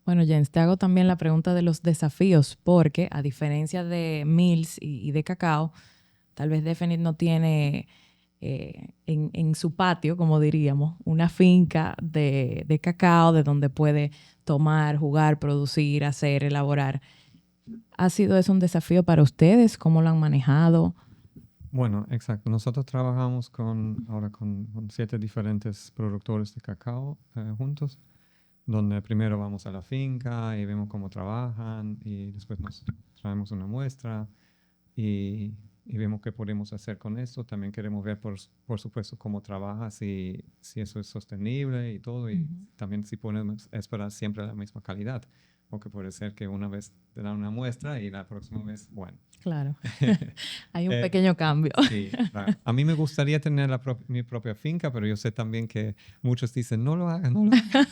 Bueno, Jens, te hago también la pregunta de los desafíos, porque a diferencia de Mills y de Cacao, tal vez Definite no tiene en su patio, como diríamos, una finca de cacao de donde puede tomar, jugar, producir, hacer, elaborar. ¿Ha sido eso un desafío para ustedes? ¿Cómo lo han manejado? Bueno, exacto. Nosotros trabajamos ahora con 7 diferentes productores de cacao juntos, donde primero vamos a la finca y vemos cómo trabajan y después nos traemos una muestra y vemos qué podemos hacer con esto. También queremos ver, por supuesto, cómo trabaja, si eso es sostenible y todo, y también si podemos esperar siempre la misma calidad, porque puede ser que una vez te dan una muestra y la próxima vez, bueno. Claro, hay un Eh, pequeño cambio. Sí, claro. A mí me gustaría tener mi propia finca, pero yo sé también que muchos dicen, no lo hagas, no lo hagas.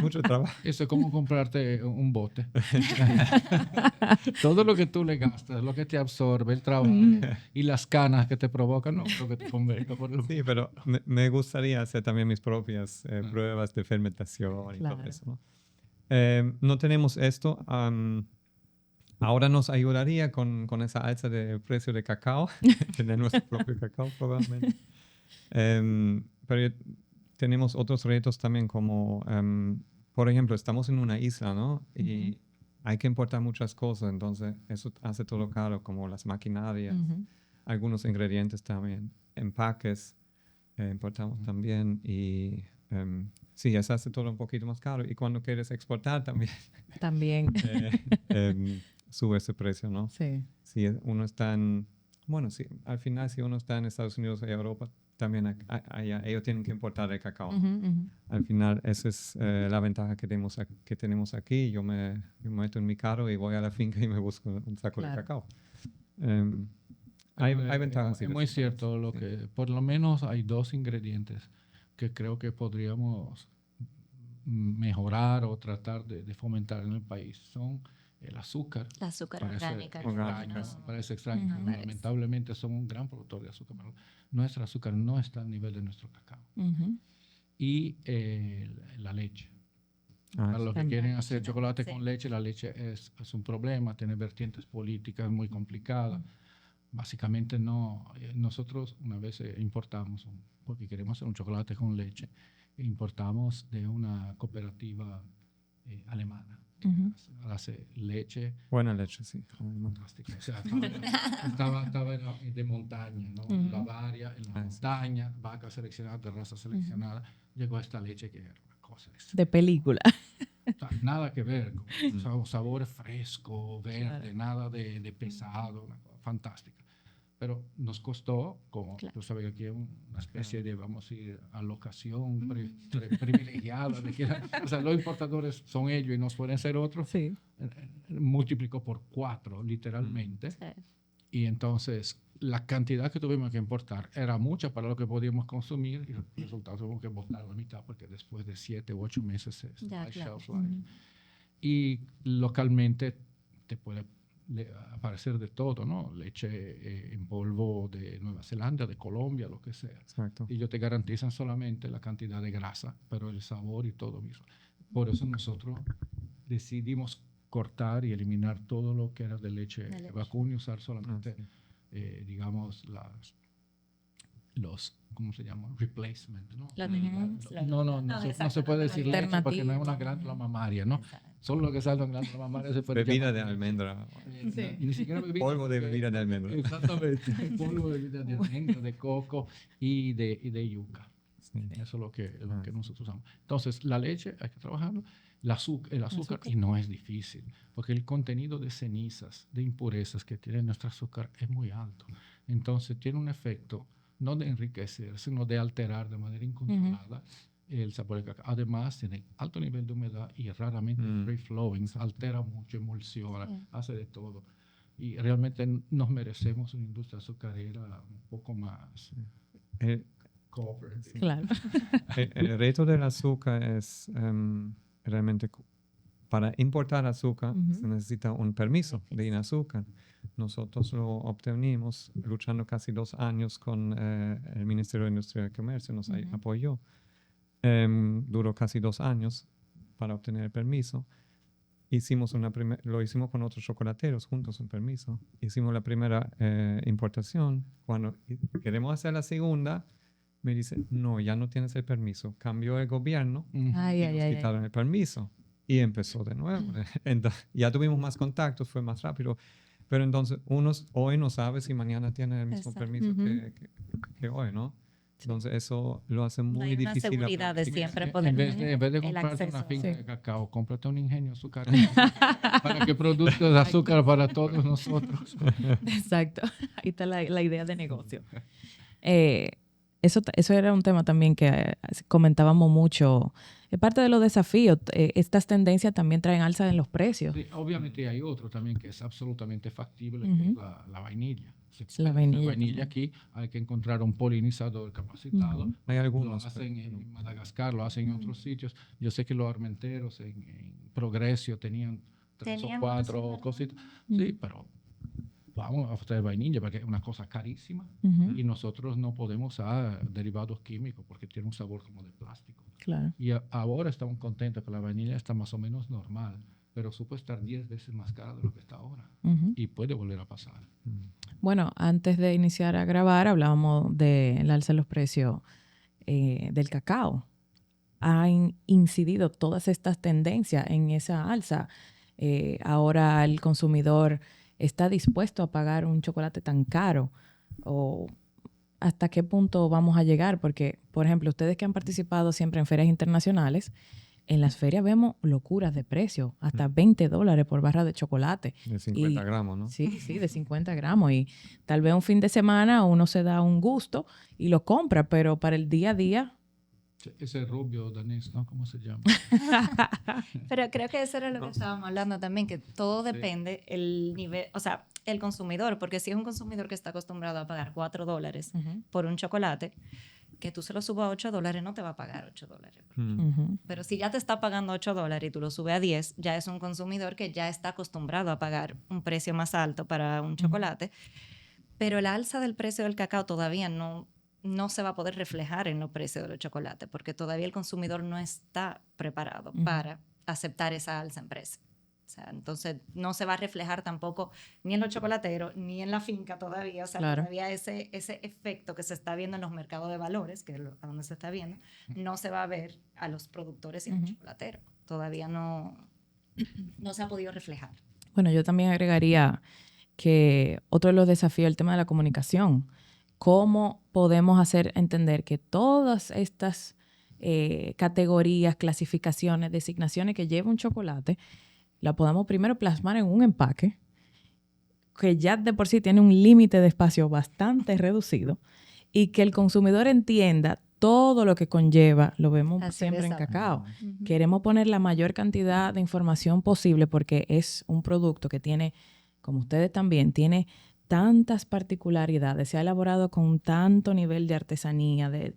Mucho trabajo. Eso es como comprarte un bote. Todo lo que tú le gastas, lo que te absorbe, el trabajo y las canas que te provocan, no creo que te convenga. Sí, pero me gustaría hacer también mis propias pruebas de fermentación y Claro. todo eso, ¿no? No tenemos esto. Ahora nos ayudaría con esa alza de precio de cacao, tener nuestro propio cacao probablemente. Pero tenemos otros retos también como, por ejemplo, estamos en una isla, ¿no? Y hay que importar muchas cosas, entonces eso hace todo caro, como las maquinarias, algunos ingredientes también, empaques importamos también y sí, eso hace todo un poquito más caro. Y cuando quieres exportar también, También. sube ese precio, ¿no? Sí. Si uno está bueno, sí, al final si uno está en Estados Unidos y Europa, también allá, ellos tienen que importar el cacao. Al final esa es la ventaja que tenemos aquí. Yo me meto en mi carro y voy a la finca y me busco un saco de cacao. Hay ventajas. Es muy cierto lo que, por lo menos hay 2 ingredientes que creo que podríamos mejorar o tratar de fomentar en el país. Son el azúcar. La azúcar orgánica. Parece extraño. Lamentablemente somos un gran productor de azúcar, pero nuestro azúcar no está al nivel de nuestro cacao. Y la leche. Para los que quieren hacer chocolate con leche, la leche es un problema, tiene vertientes políticas muy complicadas. Básicamente no. Nosotros una vez importamos, porque queremos hacer un chocolate con leche, importamos de una cooperativa alemana. Hace leche. Buena leche, sí. Fantástica. O sea, estaba de montaña, ¿no? Bavaria, en la montaña, vaca seleccionada, de raza seleccionada. Llegó esta leche que era una cosa de película. O sea, nada que ver, con sabor fresco, verde, nada de pesado, una cosa fantástica. Pero nos costó, como tú sabes, aquí hay una especie de, vamos a ir, alocación privilegiada. O sea, los importadores son ellos y nos pueden ser otros. Sí. Multiplicó por 4, literalmente. Sí. Y entonces, la cantidad que tuvimos que importar era mucha para lo que podíamos consumir y el resultado tuvimos que botar la mitad porque después de 7 u 8 meses es shelf life. Y localmente te puede aparecer de todo, ¿no? Leche en polvo de Nueva Zelanda, de Colombia, lo que sea. Exacto. Y ellos te garantizan solamente la cantidad de grasa, pero el sabor y todo mismo. Por eso nosotros decidimos cortar y eliminar todo lo que era de leche vacuna y usar solamente, digamos, los, ¿cómo se llama? Replacement, ¿no? No se puede decir leche porque no es una glándula mamaria, ¿no? Solo lo que sale en la glándula mamaria se puede bebida de almendra. Ni siquiera bebida. Polvo de bebida de almendra. Exactamente. Polvo de bebida de almendra, de coco y de yuca. Sí. Eso es lo que nosotros usamos. Entonces, la leche hay que trabajarlo. El azúcar, y no es difícil, porque el contenido de cenizas, de impurezas que tiene nuestro azúcar es muy alto. Entonces, tiene un efecto no de enriquecer, sino de alterar de manera incontrolada el sabor del cacao. Además, tiene alto nivel de humedad y raramente free flowing, altera mucho, emulsiona, hace de todo. Y realmente nos merecemos una industria azucarera un poco más cooperativa. Claro. El reto del azúcar es realmente para importar azúcar se necesita un permiso de INAZUCAR. Nosotros lo obtuvimos luchando casi 2 años con el Ministerio de Industria y Comercio, nos apoyó. Duró casi 2 años para obtener el permiso. lo hicimos con otros chocolateros juntos, un permiso. Hicimos la primera importación. Cuando queremos hacer la segunda, me dice, no, ya no tienes el permiso. Cambió el gobierno y nos quitaron el permiso. Y empezó de nuevo. Entonces, ya tuvimos más contactos, fue más rápido. Pero entonces, unos hoy no sabe si mañana tiene el mismo permiso que hoy, ¿no? Entonces, eso lo hace muy difícil. Hay una seguridad de siempre poder en vez de comprarte una finca de cacao, cómprate un ingenio azucarero para que produzca azúcar para todos nosotros. Exacto. Ahí está la idea de negocio. Eso era un tema también que comentábamos mucho. Es parte de los desafíos. Estas tendencias también traen alza en los precios. Sí, obviamente hay otro también que es absolutamente factible, que es la vainilla. La vainilla aquí hay que encontrar un polinizador capacitado. Hay algunos. Lo hacen en Madagascar, lo hacen en otros sitios. Yo sé que los armenteros en Progreso tenían 3 o 4 cositas. Sí, pero vamos a hacer vainilla porque es una cosa carísima y nosotros no podemos usar derivados químicos porque tiene un sabor como de plástico. Claro. Y ahora estamos contentos que la vainilla está más o menos normal, pero supo estar 10 veces más cara de lo que está ahora y puede volver a pasar. Bueno, antes de iniciar a grabar hablábamos del alza de los precios del cacao. Han incidido todas estas tendencias en esa alza. Ahora el consumidor está dispuesto a pagar un chocolate tan caro, o hasta qué punto vamos a llegar, porque, por ejemplo, ustedes que han participado siempre en ferias internacionales, en las ferias vemos locuras de precio, hasta $20 por barra de chocolate. De 50 gramos, ¿no? Sí, de 50 gramos. Y tal vez un fin de semana uno se da un gusto y lo compra, pero para el día a día... Ese rubio danés, ¿no? ¿Cómo se llama? Pero creo que eso era lo que estábamos hablando también, que todo depende el nivel, o sea, el consumidor, porque si es un consumidor que está acostumbrado a pagar $4 por un chocolate, que tú se lo subas a $8 no te va a pagar $8. Pero si ya te está pagando $8 y tú lo subes a 10, ya es un consumidor que ya está acostumbrado a pagar un precio más alto para un chocolate. Pero el alza del precio del cacao todavía no se va a poder reflejar en los precios de los chocolates, porque todavía el consumidor no está preparado para aceptar esa alza en precio. O sea, entonces no se va a reflejar tampoco ni en los chocolateros, ni en la finca todavía. O sea, todavía ese efecto que se está viendo en los mercados de valores, que es a donde se está viendo, no se va a ver a los productores y a los chocolateros. Todavía no se ha podido reflejar. Bueno, yo también agregaría que otro de los desafíos es el tema de la comunicación. ¿Cómo podemos hacer entender que todas estas categorías, clasificaciones, designaciones que lleva un chocolate, la podamos primero plasmar en un empaque que ya de por sí tiene un límite de espacio bastante reducido y que el consumidor entienda todo lo que conlleva? Lo vemos siempre en cacao. Queremos poner la mayor cantidad de información posible porque es un producto que tiene, como ustedes también, tiene tantas particularidades, se ha elaborado con tanto nivel de artesanía, de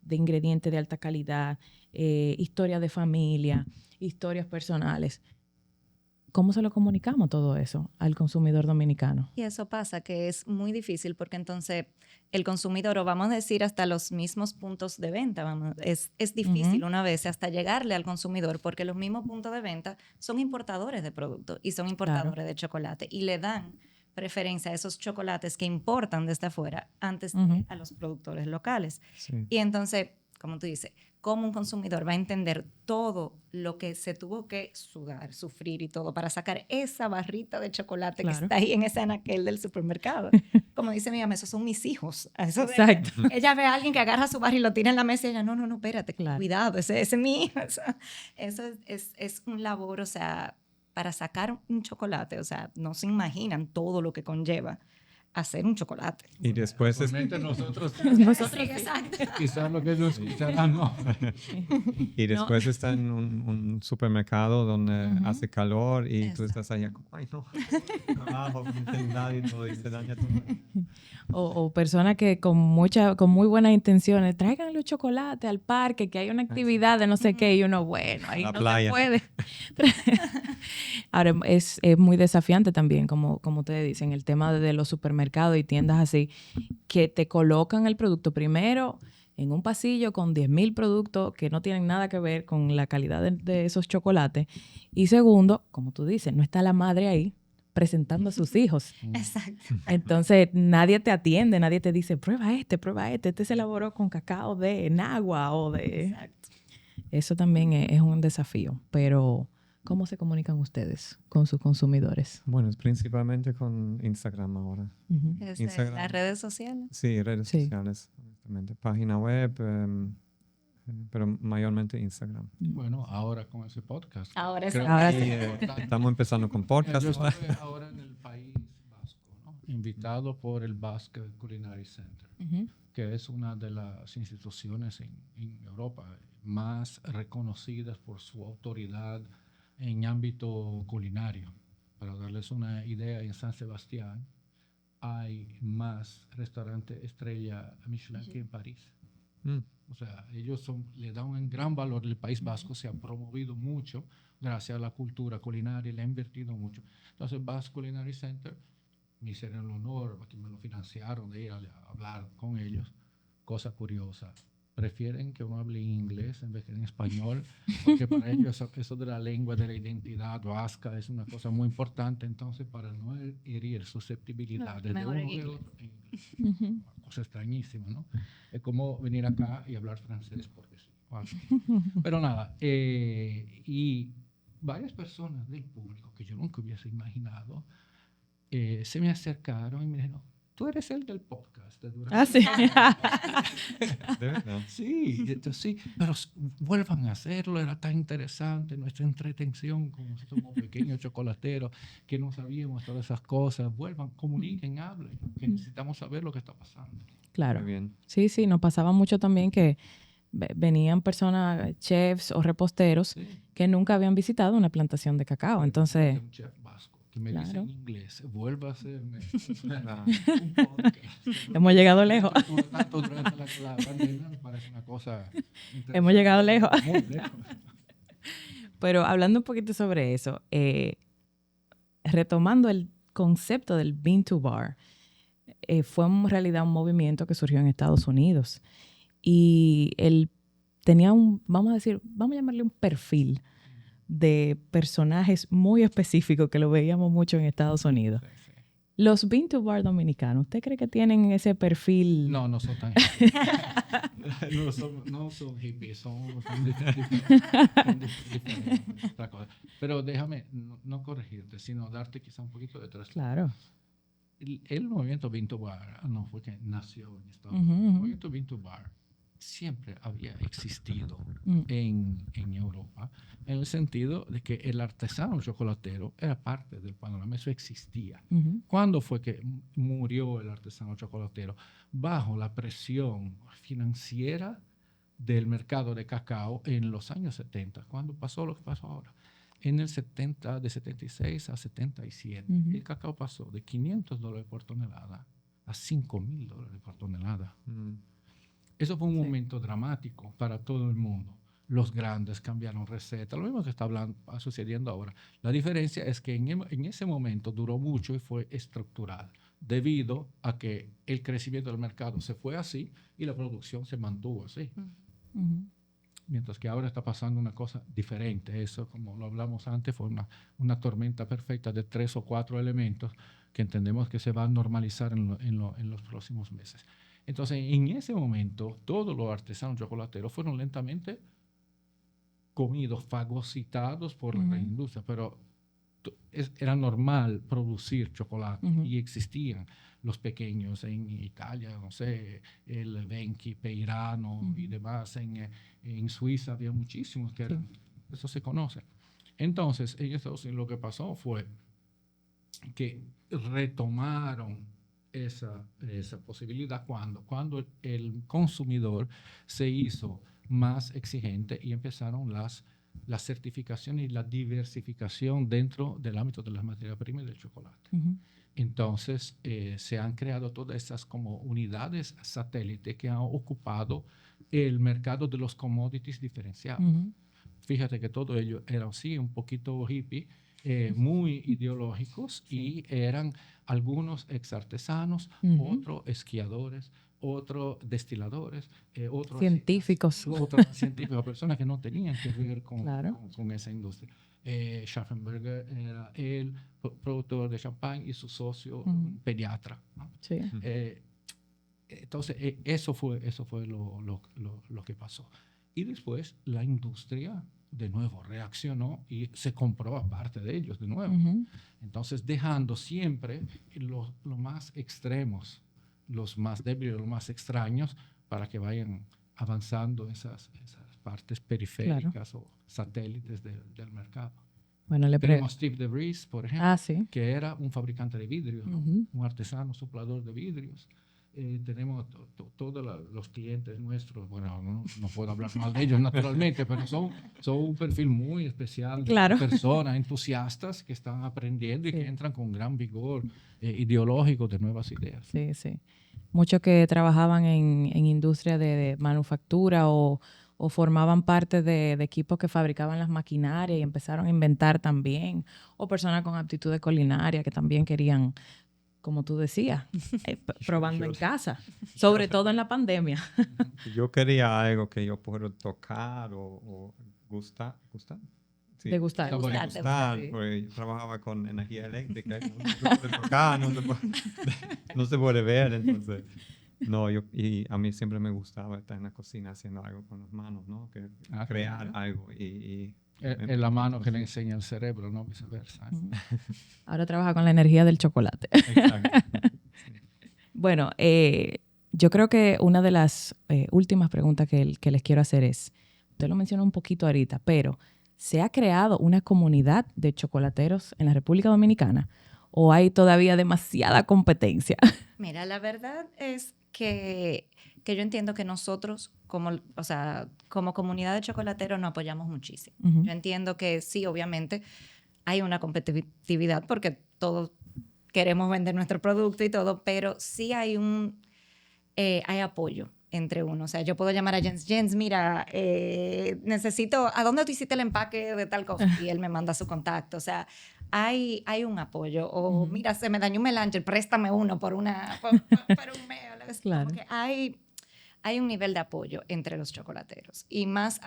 ingredientes de alta calidad, historia de familia, historias personales. ¿Cómo se lo comunicamos todo eso al consumidor dominicano? Y eso pasa, que es muy difícil porque entonces el consumidor, o vamos a decir hasta los mismos puntos de venta, es difícil una vez hasta llegarle al consumidor porque los mismos puntos de venta son importadores de productos y son importadores de chocolate y le dan preferencia a esos chocolates que importan desde afuera antes de a los productores locales. Sí. Y entonces, como tú dices, ¿cómo un consumidor va a entender todo lo que se tuvo que sudar, sufrir y todo para sacar esa barrita de chocolate que está ahí en ese anaquel del supermercado? Como dice mi mamá, esos son mis hijos. Exacto. Ella ve a alguien que agarra su barra y lo tira en la mesa y ella, no, espérate, cuidado, ese es mi hijo. Eso es un labor, o sea, para sacar un chocolate, o sea, no se imaginan todo lo que conlleva hacer un chocolate. Y después nosotros exacto. Quizás lo que ellos escucharán, no. Y después está en un supermercado donde hace calor y tú estás allá como, ay no, trabajo, nadie, todo, y se daña todo. O personas que con muy buenas intenciones, traigan los chocolates al parque, que hay una actividad de no sé qué, y uno, bueno, ahí no se puede. Ahora, es muy desafiante también, como ustedes dicen, el tema de los supermercados y tiendas así, que te colocan el producto primero, en un pasillo con 10.000 productos que no tienen nada que ver con la calidad de esos chocolates. Y segundo, como tú dices, no está la madre ahí presentando a sus hijos. Exacto. Entonces, nadie te atiende, nadie te dice, prueba este se elaboró con cacao de Nagua o de... Exacto. Eso también es un desafío, pero ¿cómo se comunican ustedes con sus consumidores? Bueno, es principalmente con Instagram ahora. Ujú. Instagram. Las redes sociales. Sí, redes Sí. sociales, honestamente. Página web, pero mayormente Instagram. Bueno, ahora con ese podcast. Ahora Creo sí. Ahora que sí. Estamos empezando con podcast. Yo estuve ahora en el País Vasco, ¿no? Invitado por el Basque Culinary Center, Ujú. que es una de las instituciones en Europa más reconocidas por su autoridad en ámbito culinario. Para darles una idea, en San Sebastián hay más restaurantes estrella Michelin que en París. Mm. O sea, ellos le dan un gran valor. El País Vasco se ha promovido mucho gracias a la cultura culinaria y le ha invertido mucho. Entonces, Basque Culinary Center, me hicieron el honor, que me lo financiaron, de ir a hablar con ellos. Cosa curiosa, prefieren que uno hable inglés en vez que en español, porque para ellos eso de la lengua, de la identidad vasca es una cosa muy importante. Entonces, para no herir susceptibilidades de mejor uno en o de inglés. otro, en inglés. Una cosa extrañísima, ¿no? Es como venir acá y hablar francés, porque sí. Pero nada, y varias personas del público que yo nunca hubiese imaginado se me acercaron y me dijeron, tú eres el del podcast de Durán. Ah, sí. ¿De verdad? Sí, entonces, sí, pero vuelvan a hacerlo, era tan interesante nuestra entretención, como somos pequeños chocolateros, que no sabíamos todas esas cosas, vuelvan, comuniquen, hablen, que necesitamos saber lo que está pasando. Claro. Muy bien. Sí, sí, nos pasaba mucho también que venían personas, chefs o reposteros Sí. que nunca habían visitado una plantación de cacao. Entonces, Un chef vasco que me Claro. dice en inglés, vuelva a hacerme Claro. un podcast. hemos llegado lejos. Tanto durante la pandemia me parece una cosa interesante. Hemos llegado lejos. Muy lejos. Pero hablando un poquito sobre eso, retomando el concepto del Bean to Bar, fue en realidad un movimiento que surgió en Estados Unidos. Y él tenía vamos a llamarle un perfil de personajes muy específicos que lo veíamos mucho en Estados Unidos. Sí, sí. Los Bean to Bar dominicanos, ¿usted cree que tienen ese perfil? No son tan hippies. no son hippies, son diferentes, otra cosa. Pero déjame no corregirte, sino darte quizá un poquito de trasfondo. Claro. El movimiento Bean to Bar no fue que nació en Estados Ujú, Unidos. ujú. El movimiento Bean to Bar siempre había existido en Europa, en el sentido de que el artesano chocolatero era parte del panorama, eso existía. Ujú. ¿Cuándo fue que murió el artesano chocolatero? Bajo la presión financiera del mercado de cacao en los años 70. ¿Cuándo pasó lo que pasó ahora? En el 70, de 76 a 77, el cacao pasó de $500 por tonelada a $5,000 por tonelada. Mm. Eso fue un momento dramático para todo el mundo. Los grandes cambiaron receta, lo mismo que está sucediendo ahora. La diferencia es que en ese momento duró mucho y fue estructural, debido a que el crecimiento del mercado se fue así y la producción se mantuvo así. Ujú. Mientras que ahora está pasando una cosa diferente. Eso, como lo hablamos antes, fue una tormenta perfecta de 3 o 4 elementos que entendemos que se va a normalizar en los próximos meses. Entonces, en ese momento, todos los artesanos chocolateros fueron lentamente comidos, fagocitados por la industria, pero era normal producir chocolate y existían los pequeños en Italia, no sé, el Venchi, Peirano y demás. En Suiza había muchísimos que eran, eso se conoce. Entonces, en Estados Unidos lo que pasó fue que retomaron esa posibilidad cuando el consumidor se hizo más exigente y empezaron las certificaciones y la diversificación dentro del ámbito de las materias primas y del chocolate. Entonces, se han creado todas esas como unidades satélite que han ocupado el mercado de los commodities diferenciados. Fíjate que todo ello era así, un poquito hippie, muy ideológicos y eran algunos ex artesanos, otros esquiadores, otros destiladores, otros científicos. Otros científicos, personas que no tenían que ver Claro. con esa industria. Schaffenberger era el productor de champán y su socio, un pediatra, ¿no? Sí. Entonces, eso fue lo que pasó. Y después la industria, de nuevo, reaccionó y se compró a parte de ellos, de nuevo. Entonces, dejando siempre los más extremos, los más débiles, los más extraños, para que vayan avanzando esas partes periféricas o satélites del mercado. Bueno, tenemos Steve DeVries, por ejemplo, sí. que era un fabricante de vidrios, ¿no? Un artesano soplador de vidrios. Tenemos todos los clientes nuestros, bueno, no puedo hablar mal de ellos naturalmente, pero son un perfil muy especial de personas entusiastas que están aprendiendo y que entran con gran vigor ideológico de nuevas ideas. Sí, sí. Muchos que trabajaban en industria de manufactura o formaban parte de equipos que fabricaban las maquinarias y empezaron a inventar también, o personas con aptitudes culinarias que también querían, como tú decías, probando en casa, sobre todo en la pandemia. Yo quería algo que yo pueda tocar o gustar. Sí. Degustar. Porque yo trabajaba con energía eléctrica, no se puede tocar, no se puede ver, entonces... No, y a mí siempre me gustaba estar en la cocina haciendo algo con las manos, ¿no? Crear algo es la mano que le enseña el cerebro, no viceversa. Ahora trabaja con la energía del chocolate. Exacto. Bueno, yo creo que una de las últimas preguntas que les quiero hacer es, usted lo mencionó un poquito ahorita, pero ¿se ha creado una comunidad de chocolateros en la República Dominicana o hay todavía demasiada competencia? Mira, la verdad es que yo entiendo que nosotros como comunidad de chocolateros nos apoyamos muchísimo. Yo entiendo que sí, obviamente hay una competitividad porque todos queremos vender nuestro producto y todo, pero sí hay hay apoyo entre uno. O sea, yo puedo llamar a Jens, mira, necesito, ¿a dónde tú hiciste el empaque de tal cosa? Y él me manda su contacto. O sea, hay un apoyo. O mira, se me dañó un melange, préstame uno por un mes. Claro. Como que hay un nivel de apoyo entre los chocolateros. Y más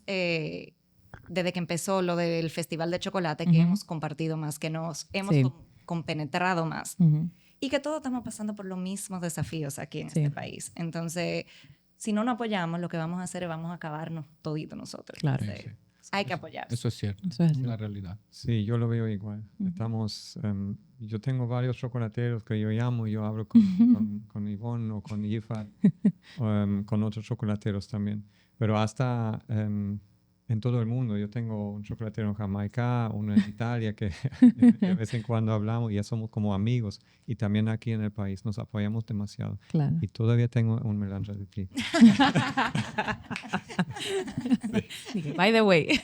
desde que empezó lo del Festival de Chocolate, que hemos compartido más, que nos hemos compenetrado más. Y que todos estamos pasando por los mismos desafíos aquí en este país. Entonces, si no nos apoyamos, lo que vamos a hacer es vamos a acabarnos toditos nosotros. Claro. Entonces, hay que apoyarnos. Eso es cierto. Eso es una realidad. Sí, yo lo veo igual. Yo tengo varios chocolateros que yo llamo y yo hablo con Ivonne o con Ifat, con otros chocolateros también. Pero hasta... en todo el mundo. Yo tengo un chocolatero en Jamaica, uno en Italia, que de vez en cuando hablamos y ya somos como amigos. Y también aquí en el país nos apoyamos demasiado. Claro. Y todavía tengo un melange de ti. By the way.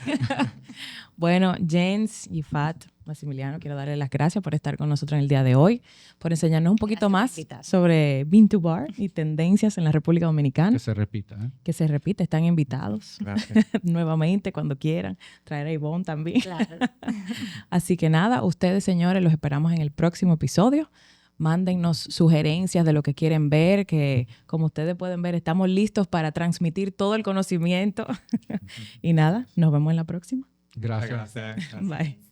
Bueno, Jens y Fat, Maximiliano, quiero darle las gracias por estar con nosotros en el día de hoy, por enseñarnos un poquito más sobre Bean to Bar y tendencias en la República Dominicana. Que se repita. Que se repita, están invitados. Gracias. Nuevamente, cuando quieran. Traer a Ivonne también. Claro. Así que nada, ustedes, señores, los esperamos en el próximo episodio. Mándennos sugerencias de lo que quieren ver, que como ustedes pueden ver, estamos listos para transmitir todo el conocimiento. Y nada, nos vemos en la próxima. Gracias. Gracias. Bye.